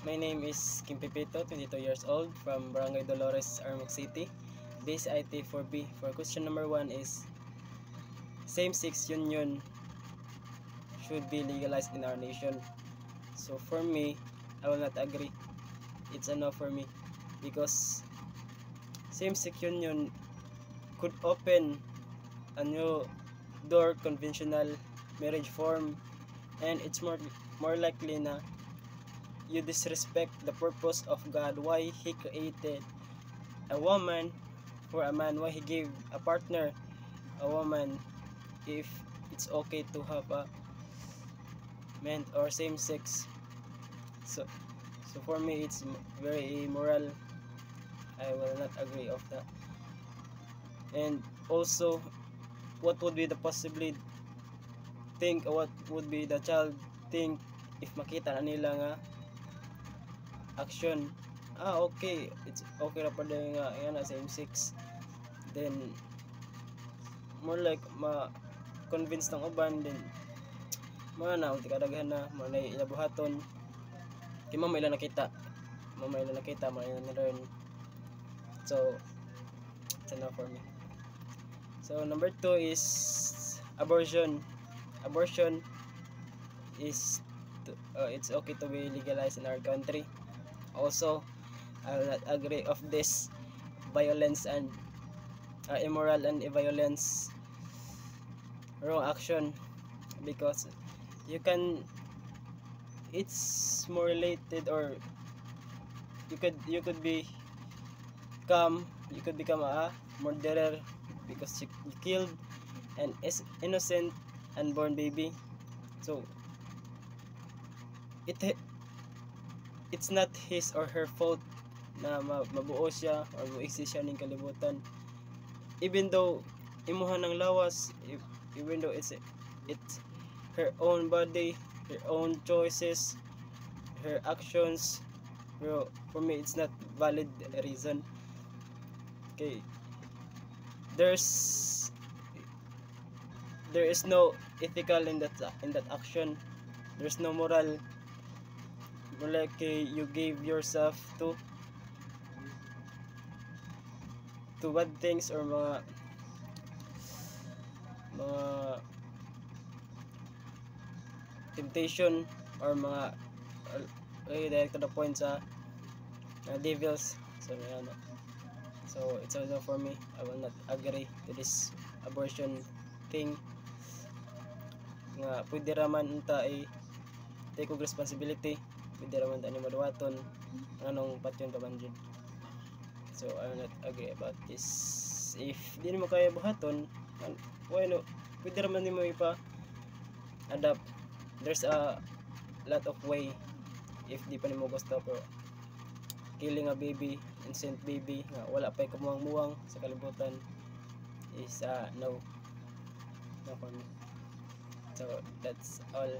My name is Kim Pipito, 22 years old, from Barangay Dolores, Armagh City, base IT 4B. For question number 1 is, same-sex union should be legalized in our nation. So for me, I will not agree. It's a no for me, because same-sex union could open a new door, conventional marriage form, and it's more likely na you disrespect the purpose of God, why He created a woman for a man, why He gave a partner a woman, if it's okay to have a man or same sex. So for me, it's very immoral. I will not agree of that. And also, what would be the possibly think, what would be the child think if makita na nila nga action, okay, it's okay na pala nga yan na same sex, then more like ma-convince ng uban, then mga na ulti kadaghan na mga ilabuhaton kay mama ila nakita mga ila na-learn. So it's enough for me. So number 2 is abortion. Abortion is it's okay to be legalized in our country. Also, I will not agree of this violence and immoral and violence wrong action, because it's more related, or you could become a murderer because you killed an innocent unborn baby. So it's not his or her fault na mabuo siya or mo-exist siya ning kalibutan, even though imuhan ng lawas, even though it's her own body, her own choices, her actions. Bro, for me it's not valid reason. Okay, there is no ethical in that action. There's no moral. Like you gave yourself to bad things, or mga temptation, or mga direct to the point sa devils. So it's also for me, I will not agree to this abortion thing nga pwede raman unta take og responsibility, pwede raman ta ni maduwaton anong patyon kabanjud. So I will not agree about this. If di mo kaya buhaton, why no, pwede raman nimo ipa adapt. There's a lot of way if di pa nimo gusto, pero killing a baby, innocent baby nga wala pay kumuwang-muwang sa kalibutan is no for me. So that's all.